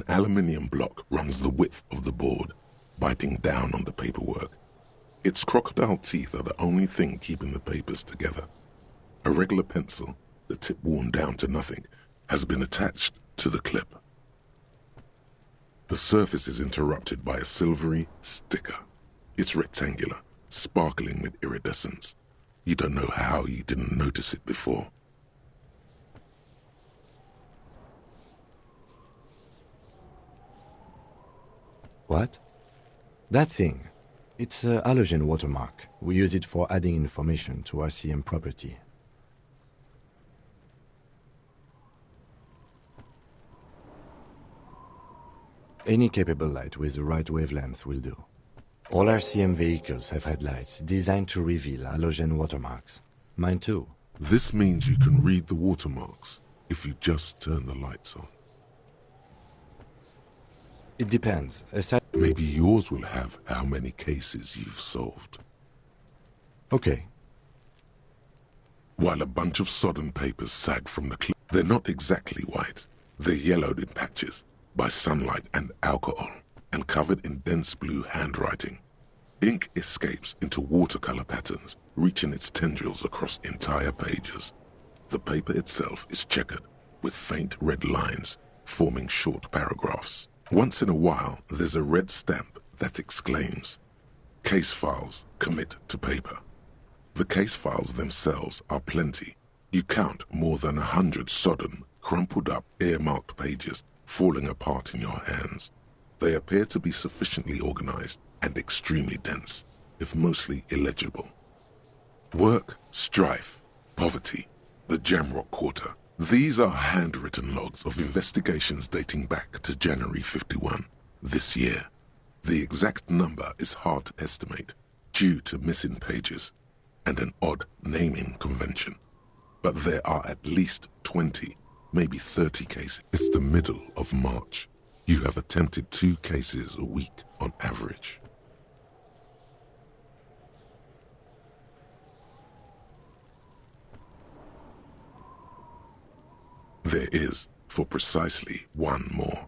aluminium block runs the width of the board, biting down on the paperwork. Its crocodile teeth are the only thing keeping the papers together. A regular pencil, the tip worn down to nothing, has been attached to the clip. The surface is interrupted by a silvery sticker. It's rectangular, sparkling with iridescence. You don't know how you didn't notice it before. What? That thing. It's a halogen watermark. We use it for adding information to RCM property. Any capable light with the right wavelength will do. All RCM vehicles have headlights designed to reveal halogen watermarks. Mine too. This means you can read the watermarks if you just turn the lights on. It depends. Maybe yours will have how many cases you've solved. Okay. While a bunch of sodden papers sag from the clip, they're not exactly white. They're yellowed in patches by sunlight and alcohol, and covered in dense blue handwriting. Ink escapes into watercolor patterns, reaching its tendrils across entire pages. The paper itself is checkered, with faint red lines, forming short paragraphs. Once in a while, there's a red stamp that exclaims, "Case files commit to paper." The case files themselves are plenty. You count more than 100 sodden, crumpled up, earmarked pages falling apart in your hands. They appear to be sufficiently organized and extremely dense, if mostly illegible. Work, strife, poverty, the Jamrock Quarter. These are handwritten logs of investigations dating back to January 51, this year. The exact number is hard to estimate due to missing pages and an odd naming convention. But there are at least 20, maybe 30 cases. It's the middle of March. You have attempted 2 cases a week on average. There is, for precisely one more.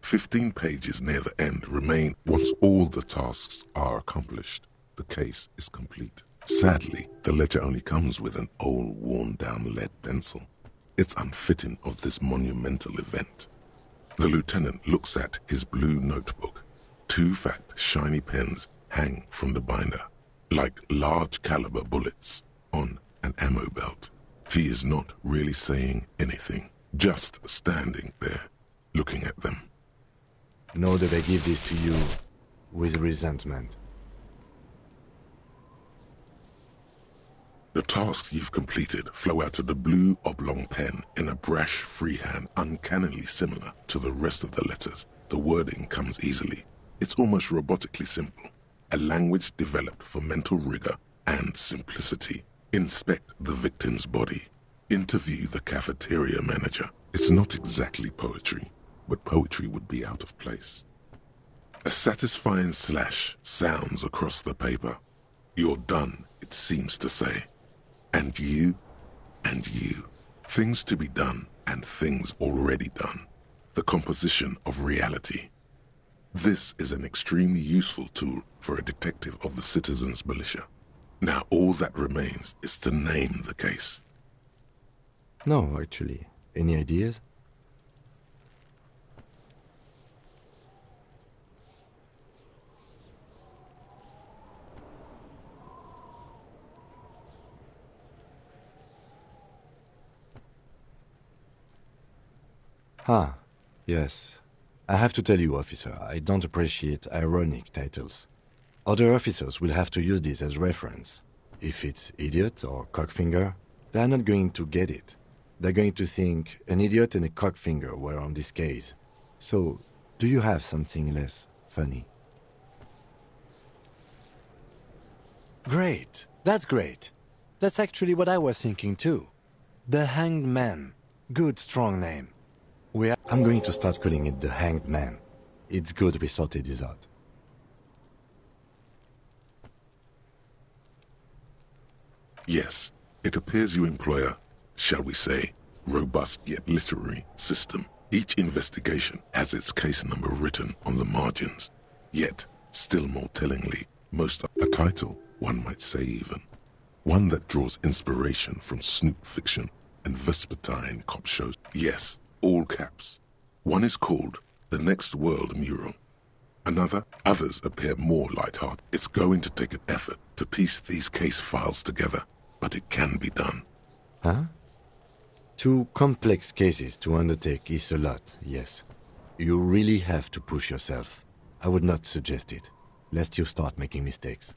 15 pages near the end remain. Once all the tasks are accomplished, the case is complete. Sadly, the ledger only comes with an old, worn-down lead pencil. It's unfitting of this monumental event. The lieutenant looks at his blue notebook. 2 fat, shiny pens hang from the binder, like large-caliber bullets on an ammo belt. He is not really saying anything, just standing there, looking at them. Nor do they give this to you with resentment. The tasks you've completed flow out of the blue oblong pen in a brash freehand, uncannily similar to the rest of the letters. The wording comes easily. It's almost robotically simple, a language developed for mental rigor and simplicity. Inspect the victim's body. Interview the cafeteria manager. It's not exactly poetry, but poetry would be out of place. A satisfying slash sounds across the paper. You're done, it seems to say. And you, and you. Things to be done and things already done. The composition of reality. This is an extremely useful tool for a detective of the citizens' militia. Now all that remains is to name the case. No, actually. Any ideas? Ah, yes. I have to tell you, officer, I don't appreciate ironic titles. Other officers will have to use this as reference. If it's idiot or cockfinger, they're not going to get it. They're going to think an idiot and a cockfinger were on this case. So, do you have something less funny? Great. That's great. That's actually what I was thinking too. The Hanged Man. Good, strong name. I'm going to start calling it the Hanged Man. It's good we sorted this out. Yes, it appears you employ a, shall we say, robust yet literary system Each investigation has its case number written on the margins. Yet, still more tellingly, most are a title, one might say even. One that draws inspiration from snoop fiction and vespertine cop shows. Yes, all caps. One is called The Next World Mural. Others appear more lighthearted. It's going to take an effort to piece these case files together, but it can be done. Huh? 2 complex cases to undertake is a lot, yes. You really have to push yourself. I would not suggest it, lest you start making mistakes.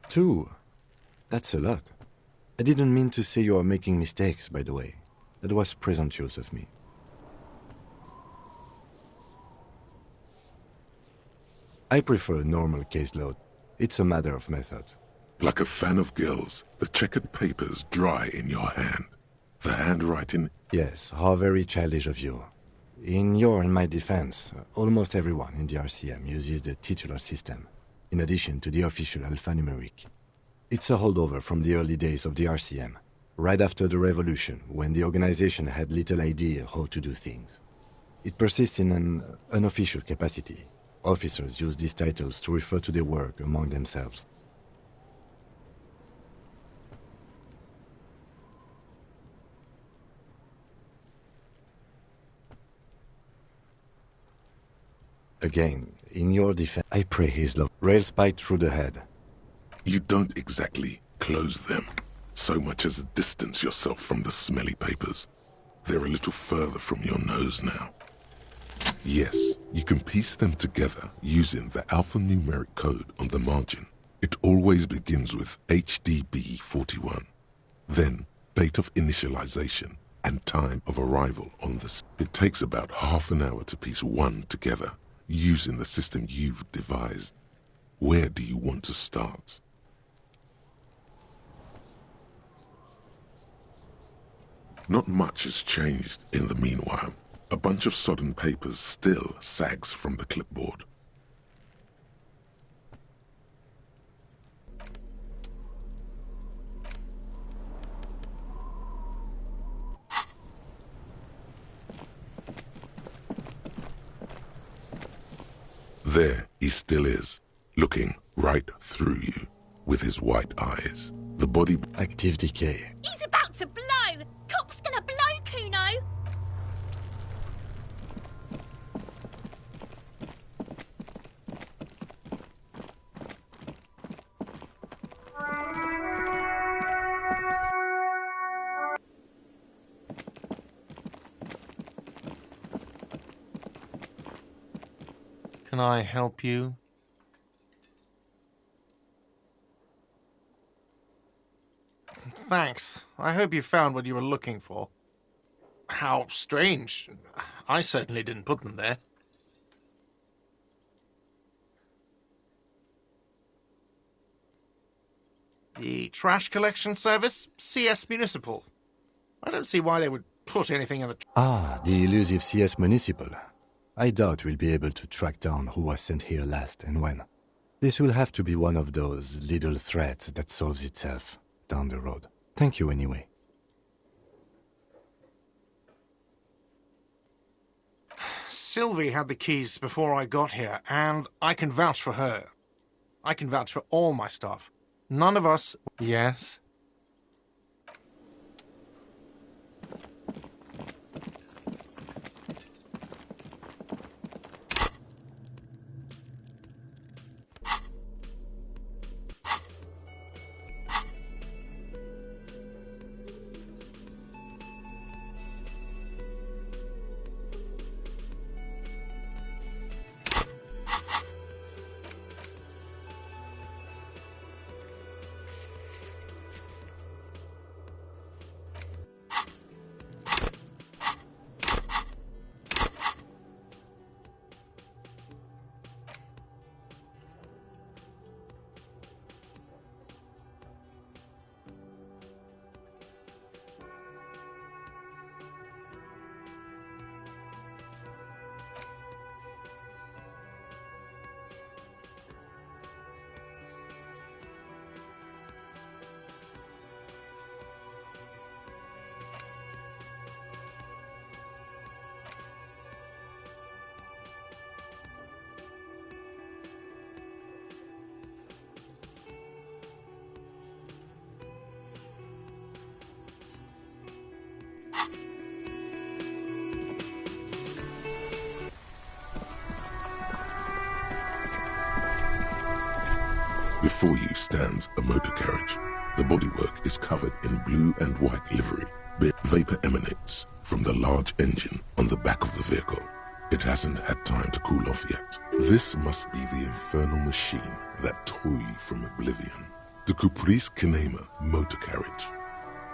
2? That's a lot. I didn't mean to say you are making mistakes, by the way. That was presumptuous of me. I prefer a normal caseload. It's a matter of method. Like a fan of gills, the checkered papers dry in your hand. The handwriting... Yes, how very childish of you. In your and my defense, almost everyone in the RCM uses the titular system, in addition to the official alphanumeric. It's a holdover from the early days of the RCM, right after the revolution, when the organization had little idea how to do things. It persists in an unofficial capacity. Officers use these titles to refer to their work among themselves. Again, in your defense, I pray his love. Rail spike through the head. You don't exactly close them, so much as distance yourself from the smelly papers. They're a little further from your nose now. Yes, you can piece them together using the alphanumeric code on the margin. It always begins with HDB 41. Then, date of initialization and time of arrival on the... It takes about half an hour to piece one together, using the system you've devised. Where do you want to start? Not much has changed in the meanwhile. A bunch of sodden papers still sags from the clipboard. There he still is, looking right through you with his white eyes. The body... Active decay. He's about to blow! Cop's gonna blow, Kuno! Can I help you? Thanks. I hope you found what you were looking for. How strange. I certainly didn't put them there. The trash collection service? CS Municipal. I don't see why they would put anything in the... Ah, the elusive CS Municipal. I doubt we'll be able to track down who was sent here last and when. This will have to be one of those little threats that solves itself down the road. Thank you anyway. Sylvie had the keys before I got here, and I can vouch for her. I can vouch for all my staff. None of us... Yes? Before you stands a motor carriage. The bodywork is covered in blue and white livery. Vapor emanates from the large engine on the back of the vehicle. It hasn't had time to cool off yet. This must be the infernal machine that tore you from oblivion. The Caprice Kinema motor carriage.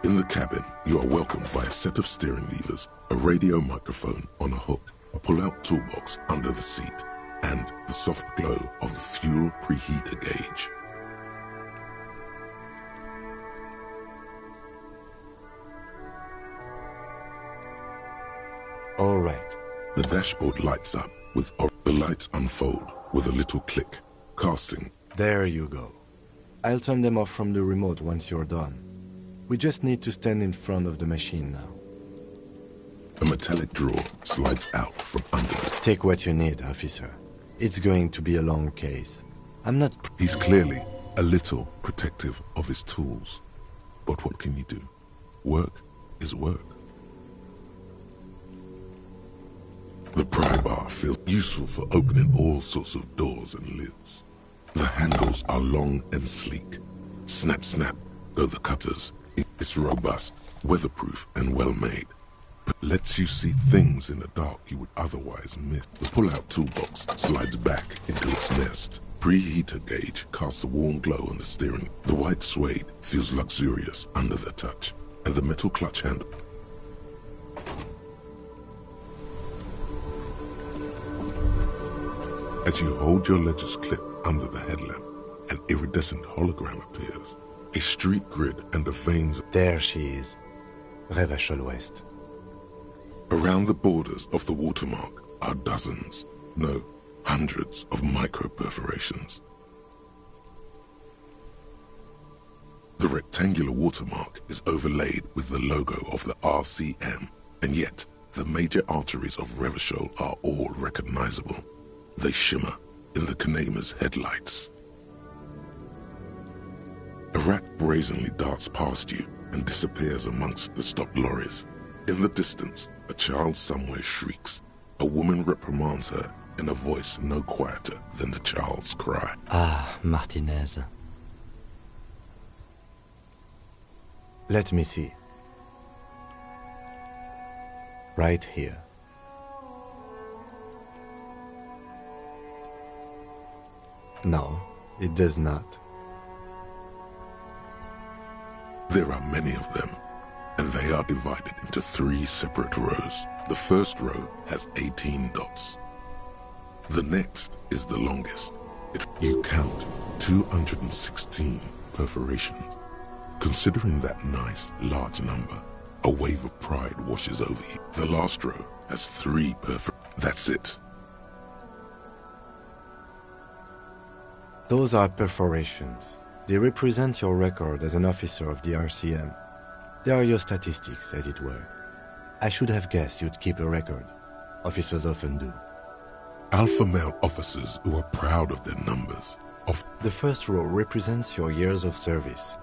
In the cabin, you are welcomed by a set of steering levers, a radio microphone on a hook, a pull-out toolbox under the seat, and the soft glow of the fuel preheater gauge. All right. The dashboard lights up with the lights unfold with a little click, casting. There you go. I'll turn them off from the remote once you're done. We just need to stand in front of the machine now. A metallic drawer slides out from under it. Take what you need, officer. It's going to be a long case. I'm not... He's clearly a little protective of his tools. But what can you do? Work is work. The pry bar feels useful for opening all sorts of doors and lids. The handles are long and sleek. Snap, snap, go the cutters. It's robust, weatherproof, and well-made. But lets you see things in the dark you would otherwise miss. The pull-out toolbox slides back into its nest. Preheater gauge casts a warm glow on the steering. The white suede feels luxurious under the touch, and the metal clutch handle. As you hold your ledger's clip under the headlamp, an iridescent hologram appears. A street grid and the veins. There she is. Revachol West. Around the borders of the watermark are dozens, no, hundreds of micro-perforations. The rectangular watermark is overlaid with the logo of the RCM, and yet the major arteries of Revachol are all recognizable. They shimmer in the Kinema's headlights. A rat brazenly darts past you and disappears amongst the stopped lorries. In the distance, a child somewhere shrieks. A woman reprimands her in a voice no quieter than the child's cry. Ah, Martinez. Let me see. Right here. No, it does not. There are many of them, and they are divided into 3 separate rows. The first row has 18 dots. The next is the longest. You count 216 perforations. Considering that nice, large number, a wave of pride washes over you. The last row has 3 perforations. That's it. Those are perforations. They represent your record as an officer of the RCM. They are your statistics, as it were. I should have guessed you'd keep a record. Officers often do. Alpha male officers who are proud of their numbers. The first row represents your years of service.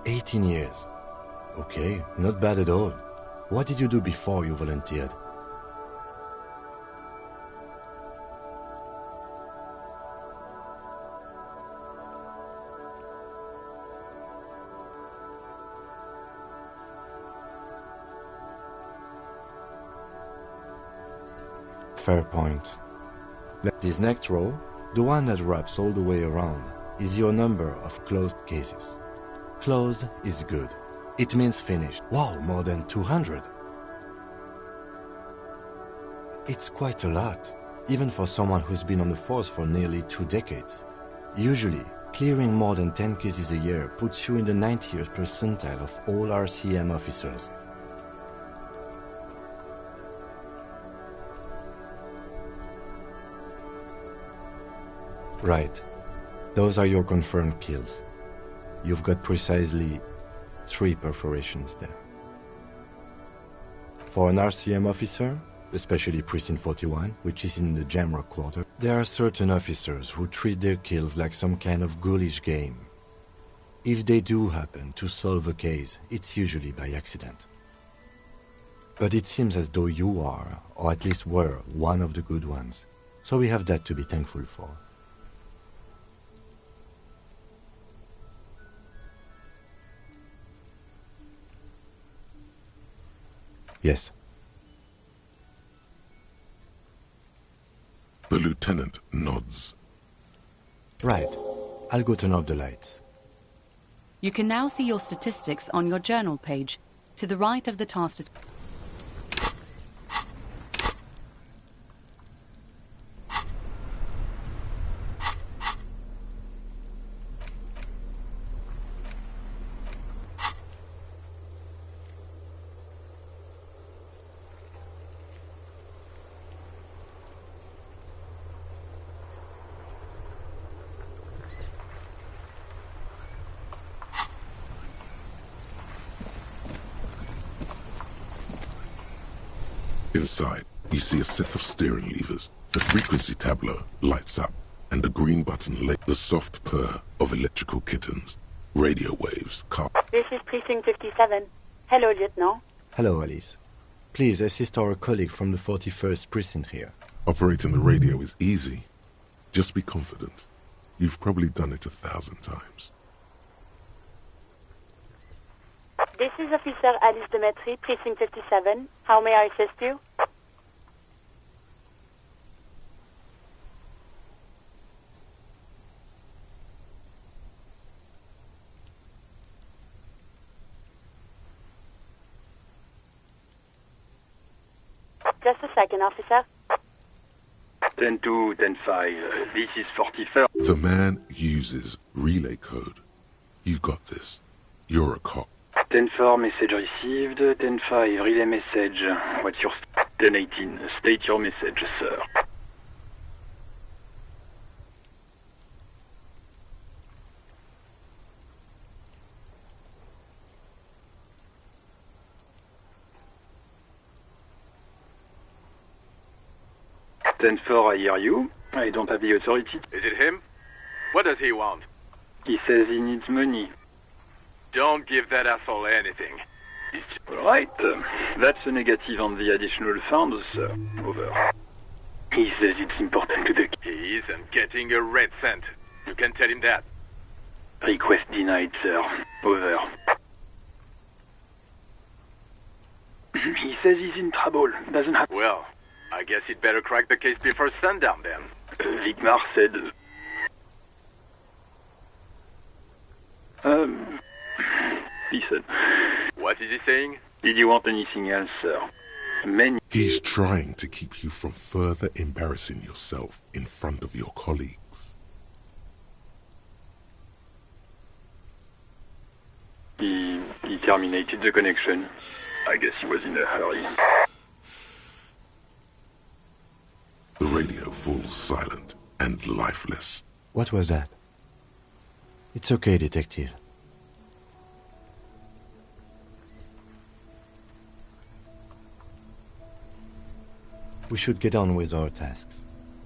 18 years. Okay, not bad at all. What did you do before you volunteered? Fair point. This next row, the one that wraps all the way around, is your number of closed cases. Closed is good. It means finished. Wow, more than 200. It's quite a lot, even for someone who's been on the force for nearly 2 decades. Usually, clearing more than 10 cases a year puts you in the 90th percentile of all RCM officers. Right. Those are your confirmed kills. You've got precisely 3 perforations there. For an RCM officer, especially Precinct 41, which is in the Jamrock quarter, there are certain officers who treat their kills like some kind of ghoulish game. If they do happen to solve a case, it's usually by accident. But it seems as though you are, or at least were, one of the good ones. So we have that to be thankful for. Yes. The lieutenant nods. Right. I'll go turn off the lights. You can now see your statistics on your journal page. To the right of the task description. Inside, you see a set of steering levers. The frequency tableau lights up, and a green button the soft purr of electrical kittens. Radio waves, This is Precinct 57. Hello, Lieutenant. Hello, Alice. Please assist our colleague from the 41st precinct here. Operating the radio is easy. Just be confident. You've probably done it 1,000 times. This is Officer Alice Demetri, Precinct 57. How may I assist you? Just a second, officer. 10-2, 10-5. This is 41st. The man uses relay code. You've got this. You're a cop. 10-4, message received. 10-5, relay message. What's your... 10-18, state your message, sir. I hear you. I don't have the authority. Is it him? What does he want? He says he needs money. Don't give that asshole anything. Right. That's a negative on the additional funds, sir. Over. He says it's important to the... He isn't getting a red cent. You can tell him that. Request denied, sir. Over. He says he's in trouble. Doesn't have... Well, I guess he'd better crack the case before sundown, then. Vicmar said... Listen. What is he saying? Did you want anything else, sir? Many... He's trying to keep you from further embarrassing yourself in front of your colleagues. He terminated the connection. I guess he was in a hurry. The radio falls silent and lifeless. What was that? It's okay, detective. We should get on with our tasks.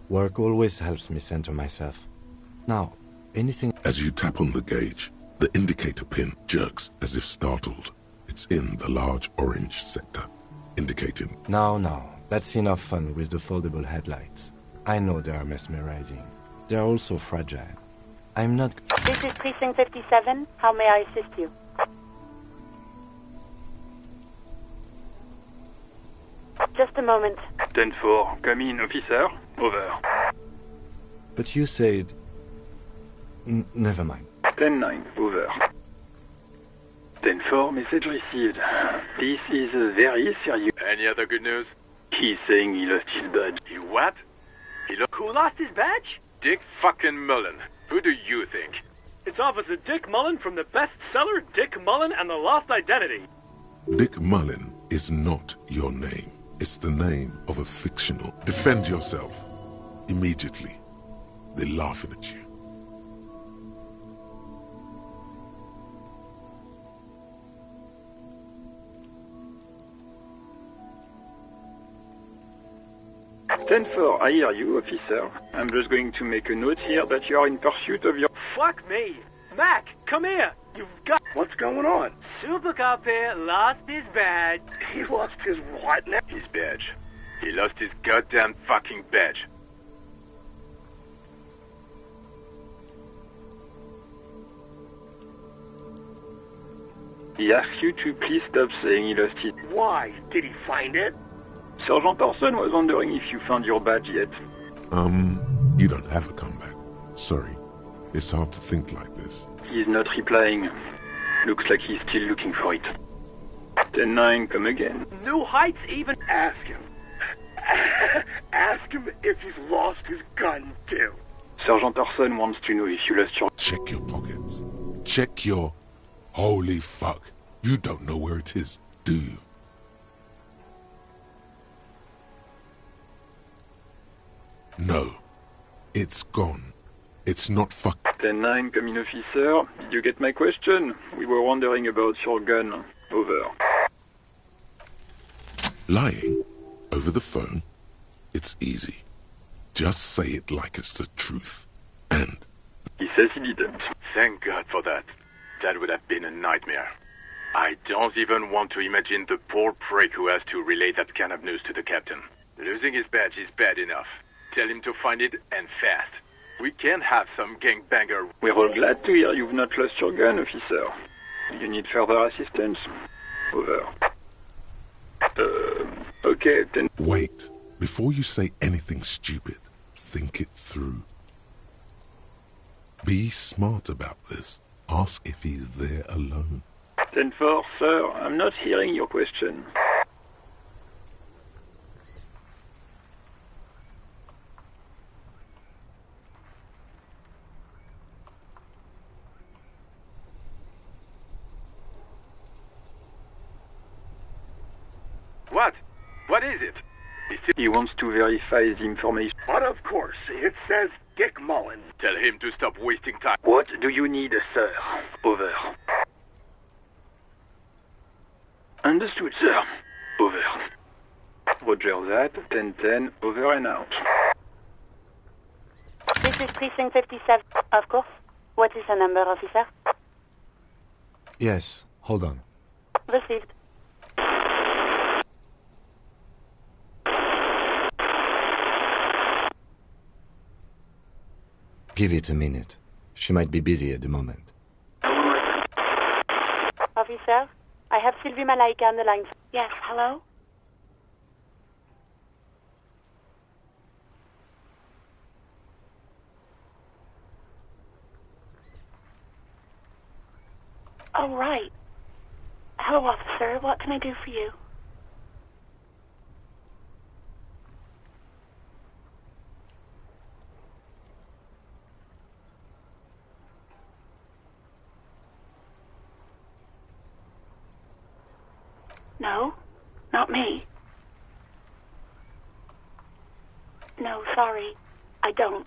Work always helps me center myself. Now, anything... As you tap on the gauge, the indicator pin jerks as if startled. It's in the large orange sector, indicating... Now, that's enough fun with the foldable headlights. I know they are mesmerizing. They're also fragile. I'm not... This is Precinct 57. How may I assist you? Just a moment. 10-4, come in, officer. Over. But you said... never mind. 10-9, over. 10-4, message received. This is very serious. Any other good news? He's saying he lost his badge. He what? Who lost his badge? Dick fucking Mullen. Who do you think? It's Officer Dick Mullen from the bestseller Dick Mullen and the Lost Identity. Dick Mullen is not your name. It's the name of a fictional... Defend yourself. Immediately. They're laughing at you. I hear you, officer. I'm just going to make a note here that you are in pursuit of your... Fuck me! Mac, come here! You've got... What's going on? Super Cop here lost his badge. He lost his what now? His badge. He lost his goddamn fucking badge. He asks you to please stop saying he lost it. Why? Did he find it? Sergeant Orson was wondering if you found your badge yet. You don't have a comeback. Sorry. It's hard to think like this. He's not replying. Looks like he's still looking for it. 10-9, come again. New Heights even ask him. Ask him if he's lost his gun, too. Sergeant Orson wants to know if you lost your... Check your pockets. Check your... Holy fuck. You don't know where it is, do you? No. It's gone. It's not fuck... 10-9, come in, officer. Did you get my question? We were wondering about your gun. Over. Lying? Over the phone? It's easy. Just say it like it's the truth. And... He says he didn't. Thank God for that. That would have been a nightmare. I don't even want to imagine the poor prick who has to relay that kind of news to the captain. Losing his badge is bad enough. Tell him to find it, and fast. We can't have some gangbanger. We're all glad to hear you've not lost your gun, officer. You need further assistance? Over. Okay, then... Wait. Before you say anything stupid, think it through. Be smart about this. Ask if he's there alone. 10-4, sir. I'm not hearing your question. What? What is it? He wants to verify the information. But of course, it says Dick Mullen. Tell him to stop wasting time. What do you need, sir? Over. Understood, sir. Over. Roger that. 10-10, over and out. This is Precinct 57. Of course. What is the number, officer? Yes, hold on. Received. Give it a minute. She might be busy at the moment. Officer, I have Sylvie Malaika on the line. Yes, hello? Oh, right. Hello, officer. What can I do for you? No, not me. No, sorry. I don't.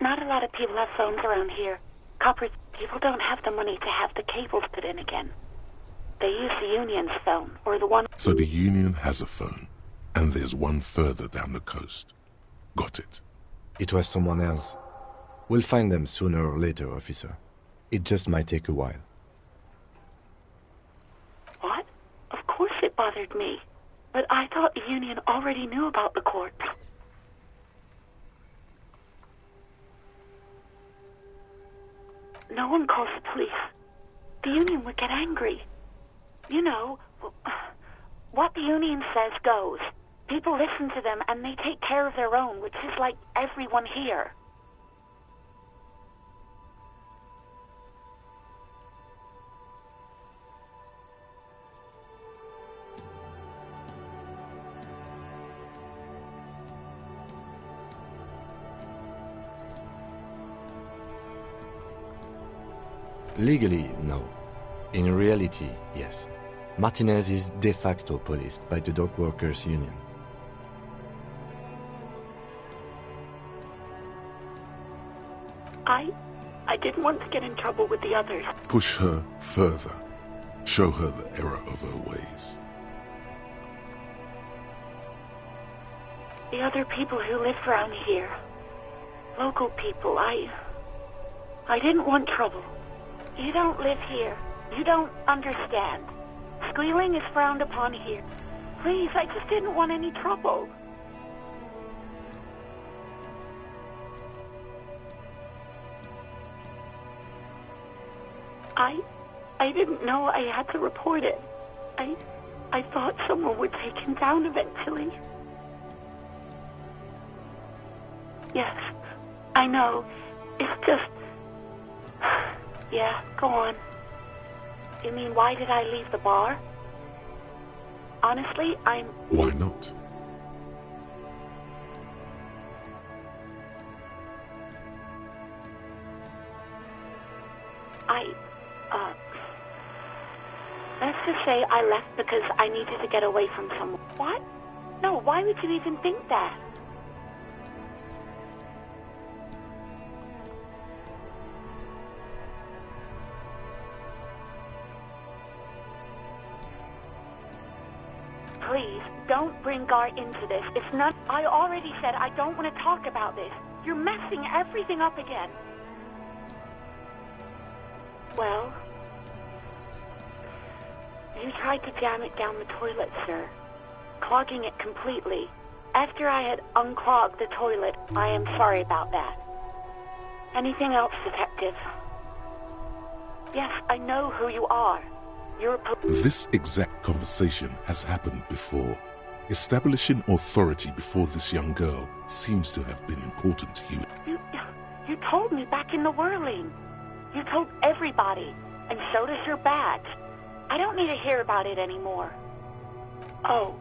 Not a lot of people have phones around here. Coppers, people don't have the money to have the cables put in again. They use the union's phone, or the one... So the union has a phone, and there's one further down the coast. Got it. It was someone else. We'll find them sooner or later, officer. It just might take a while. What? Of course it bothered me. But I thought the union already knew about the court. No one calls the police. The union would get angry. You know, what the union says goes. People listen to them and they take care of their own, which is like everyone here. Legally, no. In reality, yes. Martinez is de facto policed by the dock workers' union. I didn't want to get in trouble with the others. Push her further. Show her the error of her ways. The other people who live around here. Local people, I didn't want trouble. You don't live here. You don't understand. Squealing is frowned upon here. Please, I just didn't want any trouble. I I didn't know I had to report it. I thought someone would take him down eventually. Yes, I know. It's just... Yeah, go on. You mean, why did I leave the bar? Honestly, Why not? Let's just say I left because I needed to get away from someone. What? No, why would you even think that? Please, don't bring Gar into this. It's not... I already said I don't want to talk about this. You're messing everything up again. Well... You tried to jam it down the toilet, sir. Clogging it completely. After I had unclogged the toilet, I am sorry about that. Anything else, Detective? Yes, I know who you are. You're a This exact conversation has happened before. Establishing authority before this young girl seems to have been important to you. You told me back in the whirling. You told everybody, and so does your badge. I don't need to hear about it anymore. Oh.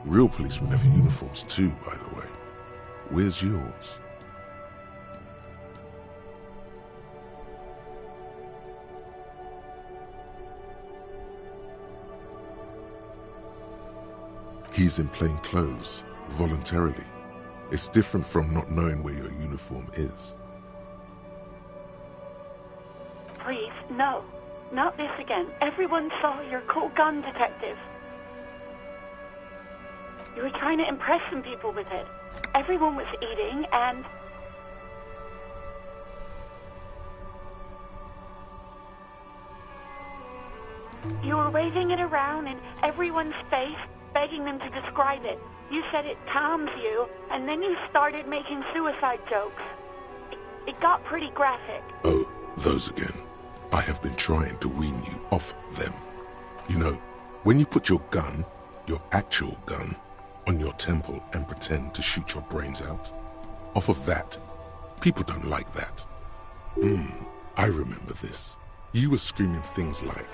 Real policemen have uniforms too, by the way. Where's yours? He's in plain clothes, voluntarily. It's different from not knowing where your uniform is. Please, no. Not this again. Everyone saw your cool gun, Detective. You were trying to impress some people with it. Everyone was eating, and... You were waving it around in everyone's face, begging them to describe it. You said it calms you, and then you started making suicide jokes. It got pretty graphic. Oh, those again. I have been trying to wean you off them. You know, when you put your gun, your actual gun, on your temple and pretend to shoot your brains out, off of that, people don't like that. I remember this. You were screaming things like,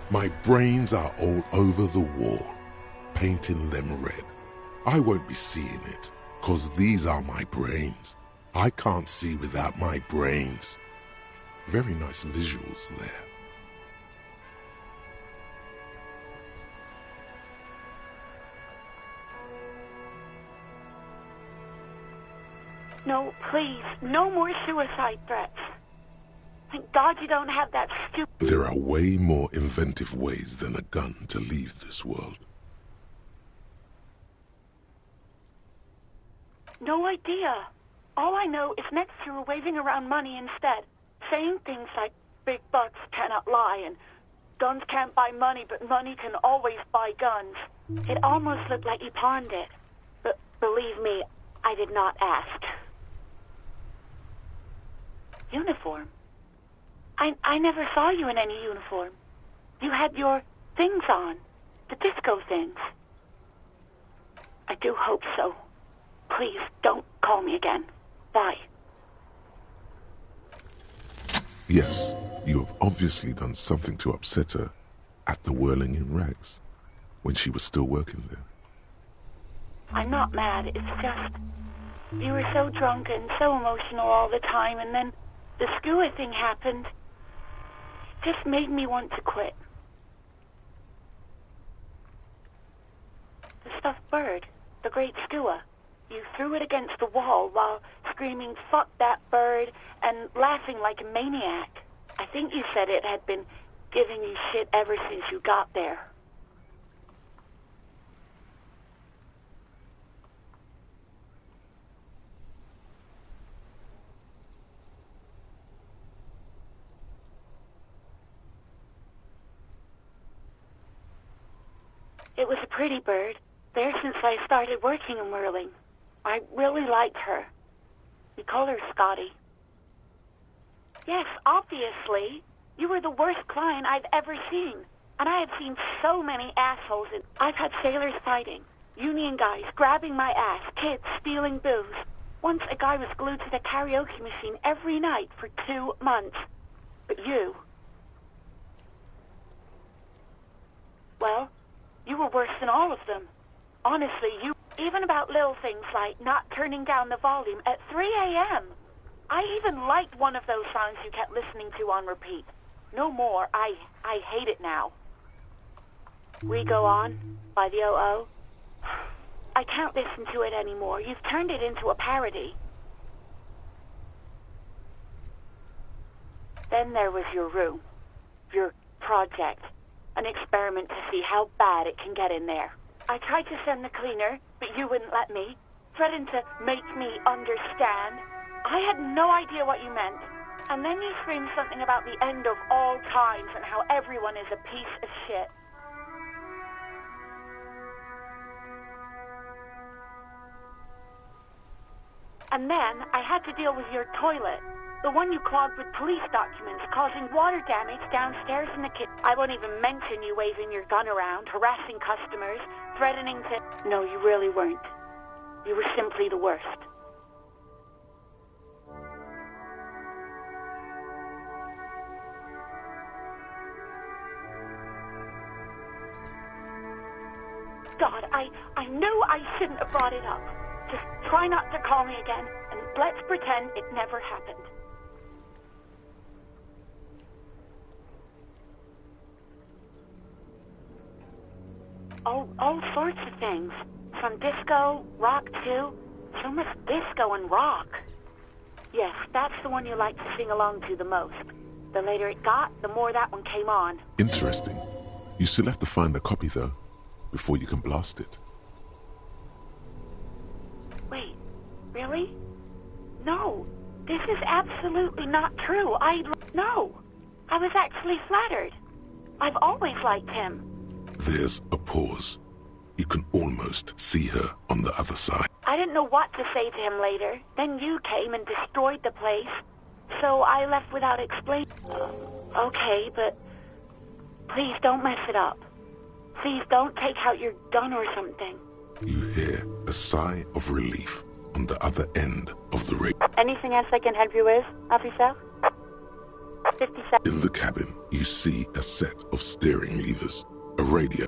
"My brains are all over the wall, painting them red. I won't be seeing it, 'cause these are my brains. I can't see without my brains." Very nice visuals there. No, please, no more suicide threats. Thank God you don't have that stupid... There are way more inventive ways than a gun to leave this world. No idea. All I know is next you were waving around money instead, saying things like, "Big bucks cannot lie," and "Guns can't buy money, but money can always buy guns." It almost looked like you pawned it. But believe me, I did not ask. Uniform? I never saw you in any uniform. You had your things on. The disco things. I do hope so. Please, don't call me again. Bye. Yes, you have obviously done something to upset her at the Whirling in Rags, when she was still working there. I'm not mad, it's just... You were so drunk and so emotional all the time, and then the skua thing happened. It just made me want to quit. The stuffed bird, the great skua. You threw it against the wall while screaming, "Fuck that bird," and laughing like a maniac. I think you said it had been giving you shit ever since you got there. It was a pretty bird, there since I started working in whirling. I really liked her. We call her Scotty. Yes, obviously. You were the worst client I've ever seen. And I have seen so many assholes. I've had sailors fighting, union guys grabbing my ass, kids stealing booze. Once a guy was glued to the karaoke machine every night for 2 months. But you... well, you were worse than all of them. Honestly, you... even about little things like not turning down the volume at 3 a.m. I even liked one of those songs you kept listening to on repeat. No more. I hate it now. We Go On by the O.O. I can't listen to it anymore. You've turned it into a parody. Then there was your room. Your project. An experiment to see how bad it can get in there. I tried to send the cleaner, but you wouldn't let me. Threatened to make me understand. I had no idea what you meant. And then you screamed something about the end of all times and how everyone is a piece of shit. And then I had to deal with your toilet. The one you clogged with police documents, causing water damage downstairs in the kitchen. I won't even mention you waving your gun around, harassing customers, threatening to... No, you really weren't. You were simply the worst. God, I knew I shouldn't have brought it up. Just try not to call me again, and let's pretend it never happened. All sorts of things. From disco, rock too. So much disco and rock. Yes, that's the one you like to sing along to the most. The later it got, the more that one came on. Interesting. You still have to find a copy, though, before you can blast it. Wait, really? No, this is absolutely not true. No, I was actually flattered. I've always liked him. There's a pause. You can almost see her on the other side. I didn't know what to say to him later. Then you came and destroyed the place. So I left without explaining. Okay, but please don't mess it up. Please don't take out your gun or something. You hear a sigh of relief on the other end of the ring. Anything else I can help you with, officer? 57. In the cabin, you see a set of steering levers, a radio.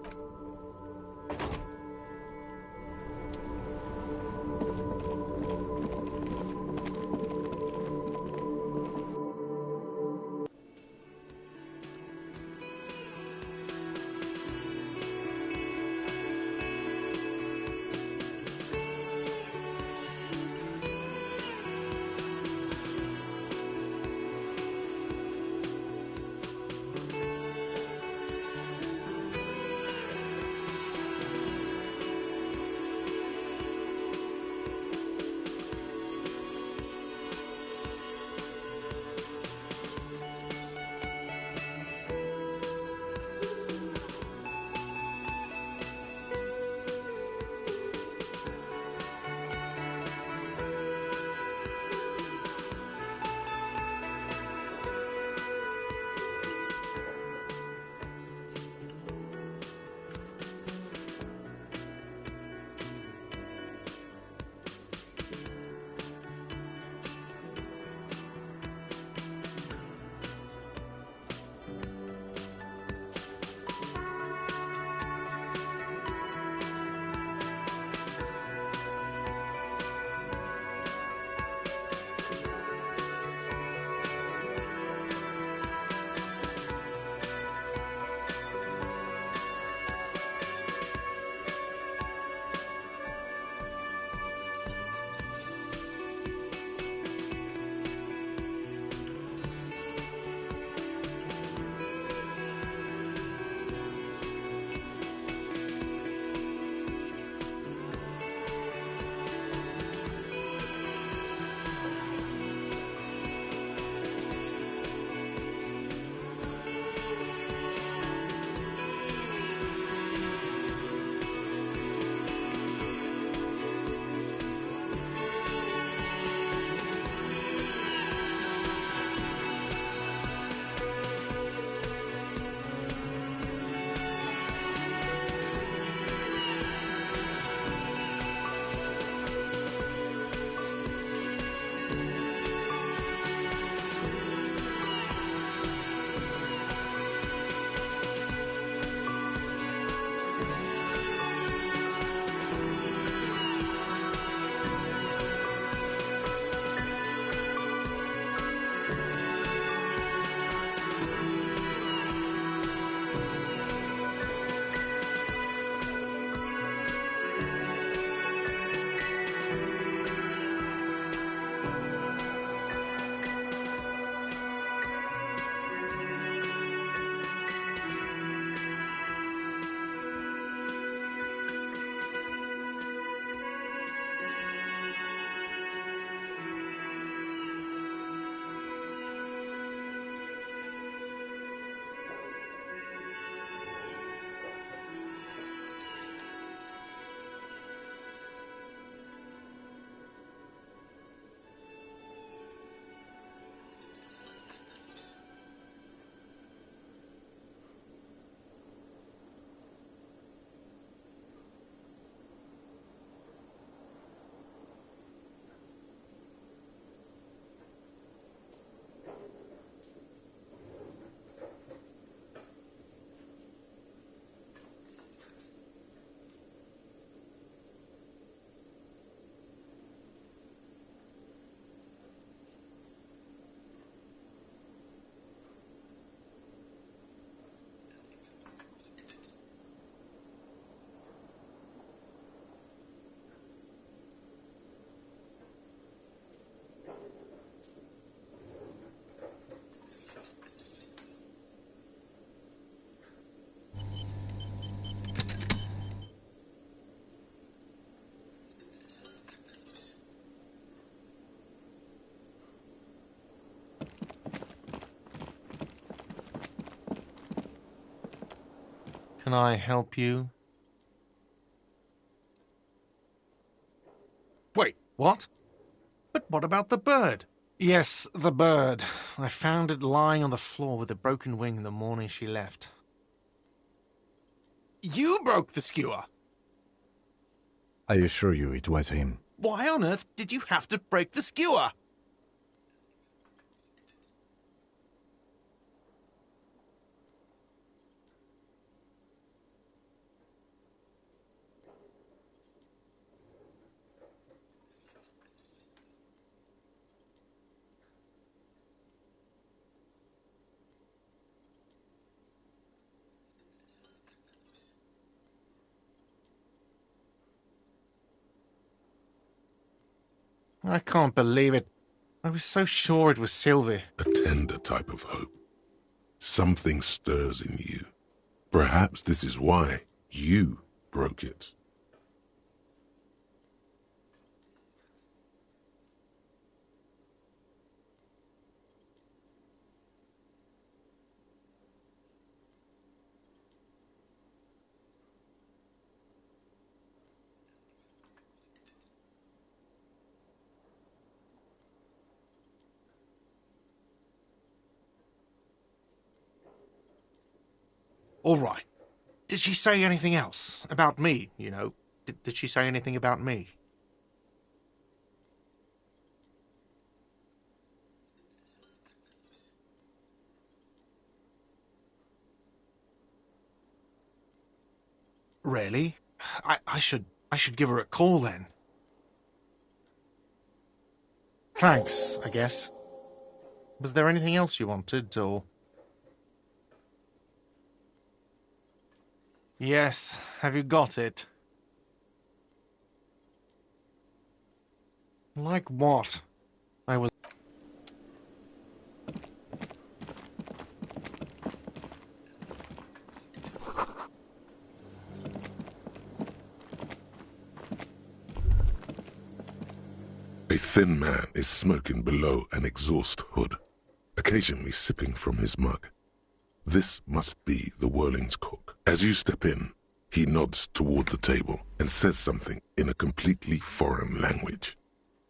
Can I help you? Wait, what? But what about the bird? Yes, the bird. I found it lying on the floor with a broken wing the morning she left. You broke the skewer! I assure you it was him. Why on earth did you have to break the skewer? I can't believe it. I was so sure it was Sylvie. A tender type of hope. Something stirs in you. Perhaps this is why you broke it. All right. Did she say anything else? About me, you know? Did she say anything about me? Really? I should give her a call then. Thanks, I guess. Was there anything else you wanted, or...? Yes, have you got it? Like what? I was... A thin man is smoking below an exhaust hood, occasionally sipping from his mug. This must be the Whirling's cook. As you step in, he nods toward the table and says something in a completely foreign language.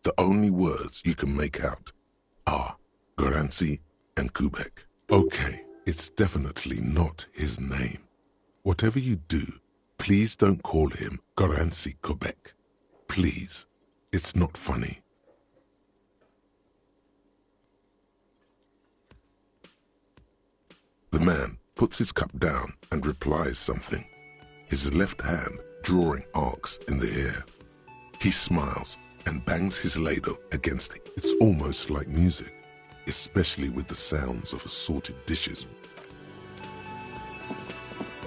The only words you can make out are Garancy and Kubek. Okay, it's definitely not his name. Whatever you do, please don't call him Garancy Kubek. Please, it's not funny. The man puts his cup down and replies something, his left hand drawing arcs in the air. He smiles and bangs his ladle against it. It's almost like music, especially with the sounds of assorted dishes.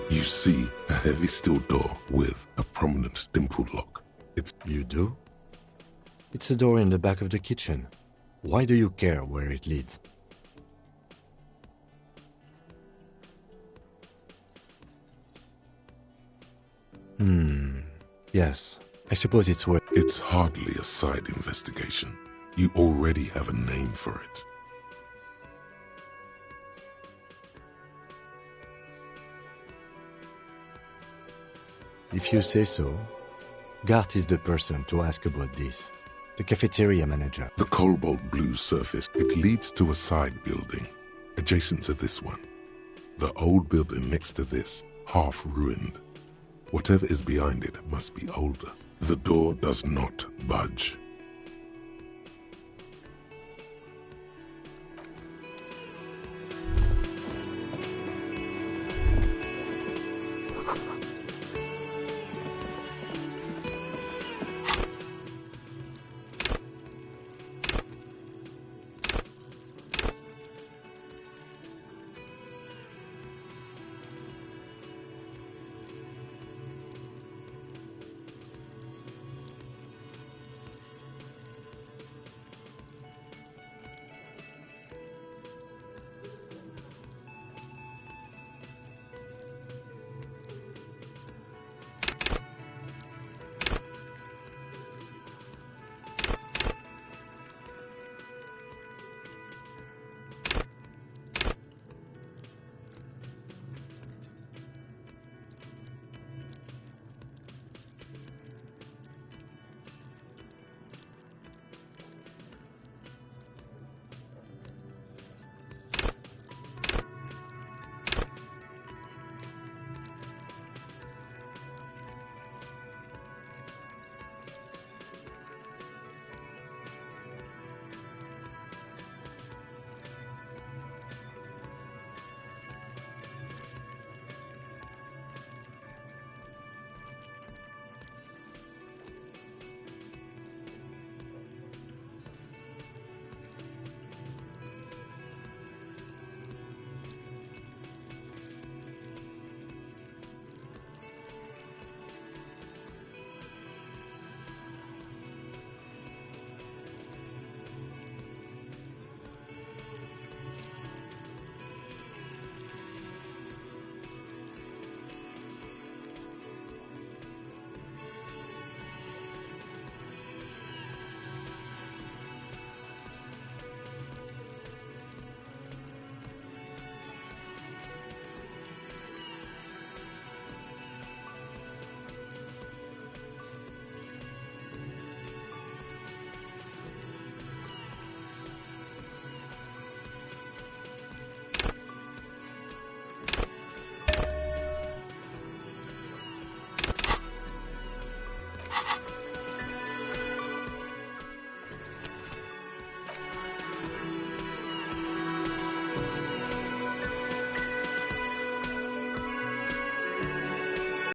You see a heavy steel door with a prominent dimpled lock. You do? It's a door in the back of the kitchen. Why do you care where it leads? Yes, I suppose it's worth... It's hardly a side investigation. You already have a name for it. If you say so. Gart is the person to ask about this. The cafeteria manager. The cobalt blue surface, it leads to a side building, adjacent to this one. The old building next to this, half ruined. Whatever is behind it must be older. The door does not budge.